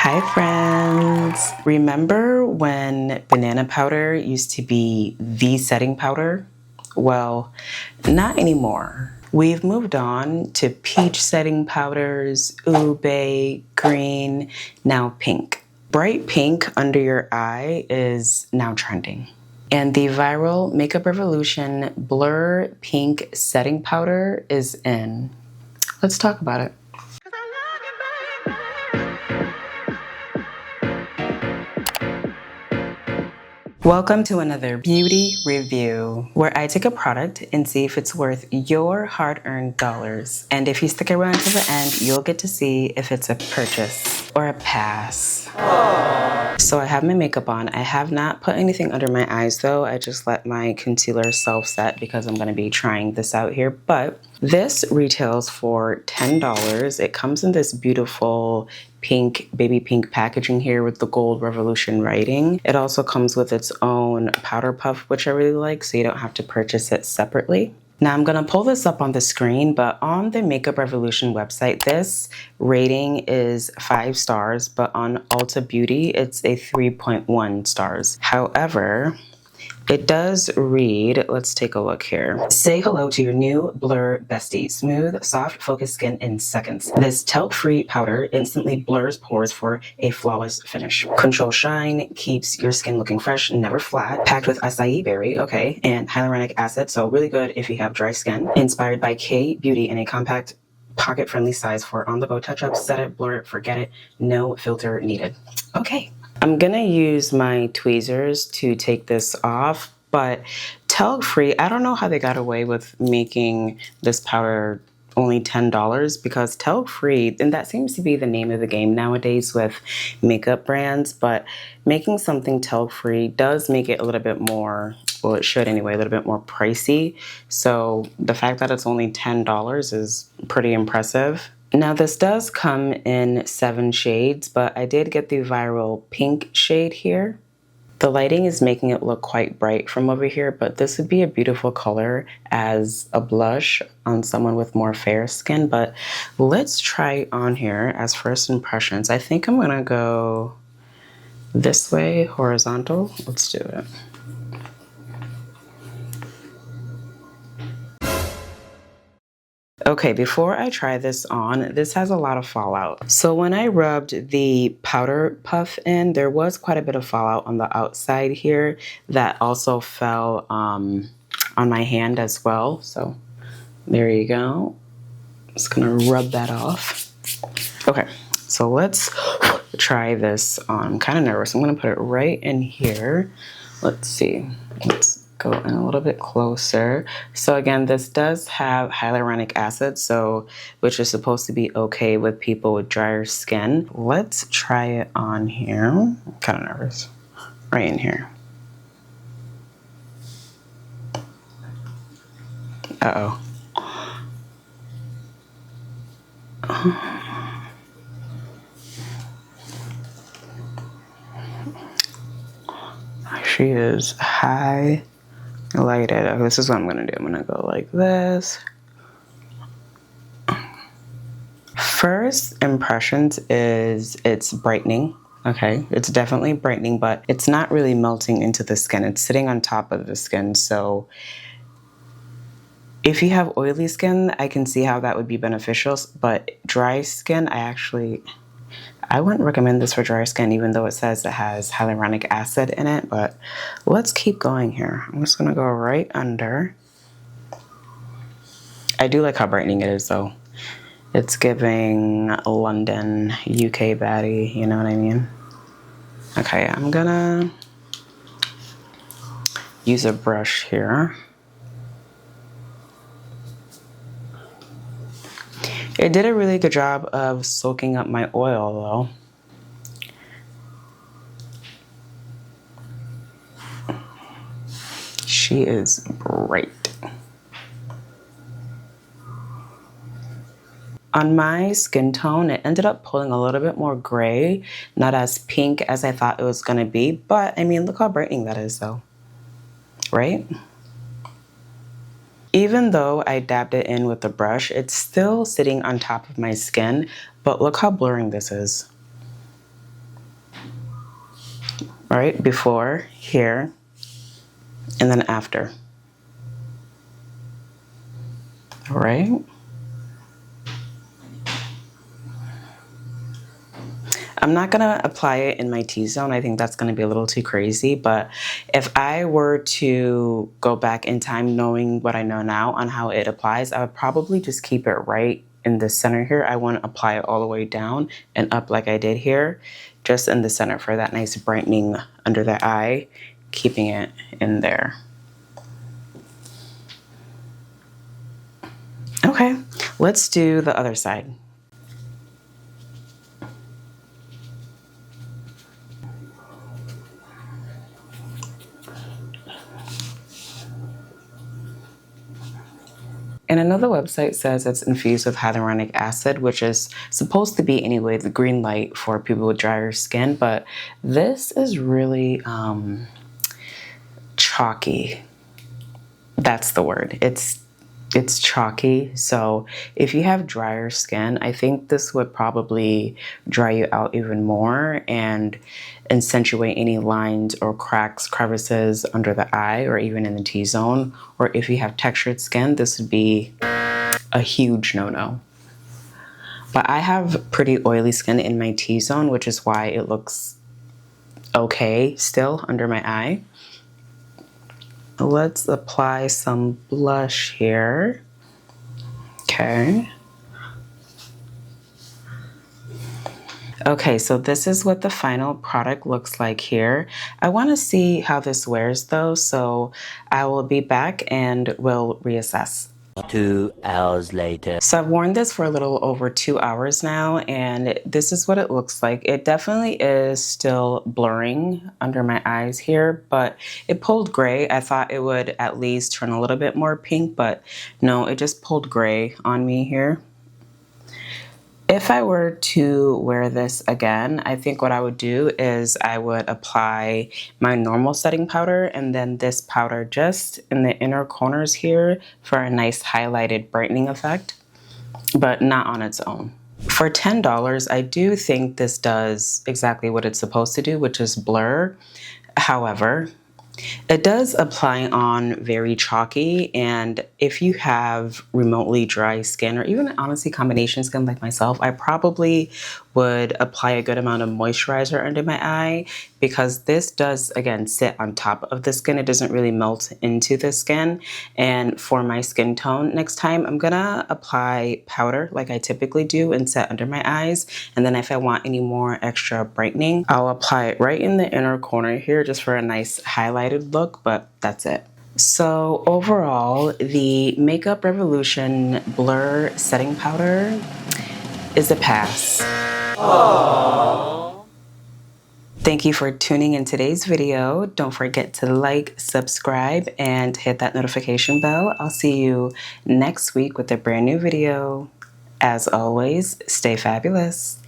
Hi friends! Remember when banana powder used to be the setting powder? Well, not anymore. We've moved on to peach setting powders, ube, green, now pink. Bright pink under your eye is now trending. And the viral Makeup Revolution Blur Pink Setting Powder is in. Let's talk about it. Welcome to another beauty review, where I take a product and see if it's worth your hard-earned dollars. And if you stick around to the end, you'll get to see if it's a purchase or a pass. So I have my makeup on. I have not put anything under my eyes though. I just let my concealer self-set because I'm gonna be trying this out here. But this retails for $10. It comes in this beautiful pink, baby pink packaging here with the gold Revolution writing. It also comes with its own powder puff, which I really like, so you don't have to purchase it separately. Now I'm gonna pull this up on the screen, but on the Makeup Revolution website, this rating is 5 stars, but on Ulta Beauty, it's a 3.1 stars. However, it does read, let's take a look here. Say hello to your new Blur Bestie. Smooth, soft, focused skin in seconds. This talc-free powder instantly blurs pores for a flawless finish. Control shine, keeps your skin looking fresh, never flat. Packed with acai berry, okay, and hyaluronic acid, so really good if you have dry skin. Inspired by K-Beauty in a compact, pocket-friendly size for on-the-go touch-ups. Set it, blur it, forget it. No filter needed. Okay. I'm gonna use my tweezers to take this off, but talc-free, I don't know how they got away with making this powder only $10 because talc-free, and that seems to be the name of the game nowadays with makeup brands, but making something talc-free does make it a little bit more, well, it should anyway, a little bit more pricey. So the fact that it's only $10 is pretty impressive. Now this does come in 7 shades, but I did get the viral pink shade here. The lighting is making it look quite bright from over here, but this would be a beautiful color as a blush on someone with more fair skin. But let's try on here as first impressions. I think I'm gonna go this way, horizontal. Let's do it. Okay, before I try this on, this has a lot of fallout. So when I rubbed the powder puff in, there was quite a bit of fallout on the outside here that also fell on my hand as well. So there you go. Just gonna rub that off. Okay, so let's try this on. I'm kind of nervous. I'm gonna put it right in here. Let's see. Let's go in a little bit closer. So again, this does have hyaluronic acid, so which is supposed to be okay with people with drier skin. Let's try it on here. I'm kind of nervous. Right in here. Uh-oh. She is highlighted. Okay, this is what I'm gonna do. I'm gonna go like this. First impressions is it's brightening. Okay, it's definitely brightening, but it's not really melting into the skin. It's sitting on top of the skin. So if you have oily skin, I can see how that would be beneficial, but dry skin, I wouldn't recommend this for dry skin, even though it says it has hyaluronic acid in it, but let's keep going here. I'm just gonna go right under. I do like how brightening it is though. It's giving London, UK baddie, you know what I mean? Okay, I'm gonna use a brush here. It did a really good job of soaking up my oil though. She is bright. On my skin tone, it ended up pulling a little bit more gray, not as pink as I thought it was gonna be, but I mean, look how brightening that is though, right? Even though I dabbed it in with the brush, it's still sitting on top of my skin, but look how blurring this is. right? Before, here, and then after. All right. I'm not gonna apply it in my T-zone. I think that's gonna be a little too crazy, but if I were to go back in time knowing what I know now on how it applies, I would probably just keep it right in the center here. I wouldn't apply it all the way down and up like I did here, just in the center for that nice brightening under the eye, keeping it in there. Okay, let's do the other side. And another website says it's infused with hyaluronic acid, which is supposed to be, anyway, the green light for people with drier skin. But this is really chalky. That's the word. It's chalky. So if you have drier skin, I think this would probably dry you out even more and accentuate any lines or cracks, crevices under the eye or even in the T-zone. Or if you have textured skin, this would be a huge no-no. But I have pretty oily skin in my T-zone, which is why it looks okay still under my eye. Let's apply some blush here. Okay. Okay, so this is what the final product looks like here. I want to see how this wears though, so I will be back and we'll reassess. 2 hours later. So I've worn this for a little over 2 hours now, and this is what it looks like. It definitely is still blurring under my eyes here, but it pulled gray. I thought it would at least turn a little bit more pink, but no, it just pulled gray on me here. If I were to wear this again, I think what I would do is I would apply my normal setting powder and then this powder just in the inner corners here for a nice highlighted brightening effect, but not on its own. For $10, I do think this does exactly what it's supposed to do, which is blur. However, it does apply on very chalky, and if you have remotely dry skin or even honestly combination skin like myself, I probably would apply a good amount of moisturizer under my eye because this does, again, sit on top of the skin. It doesn't really melt into the skin. And for my skin tone, next time I'm gonna apply powder like I typically do and set under my eyes. And then if I want any more extra brightening, I'll apply it right in the inner corner here just for a nice highlighted look, but that's it. So overall, the Makeup Revolution Blur Setting Powder is a pass. Aww. Thank you for tuning in today's video. Don't forget to like, subscribe, and hit that notification bell. I'll see you next week with a brand new video. As always, stay fabulous.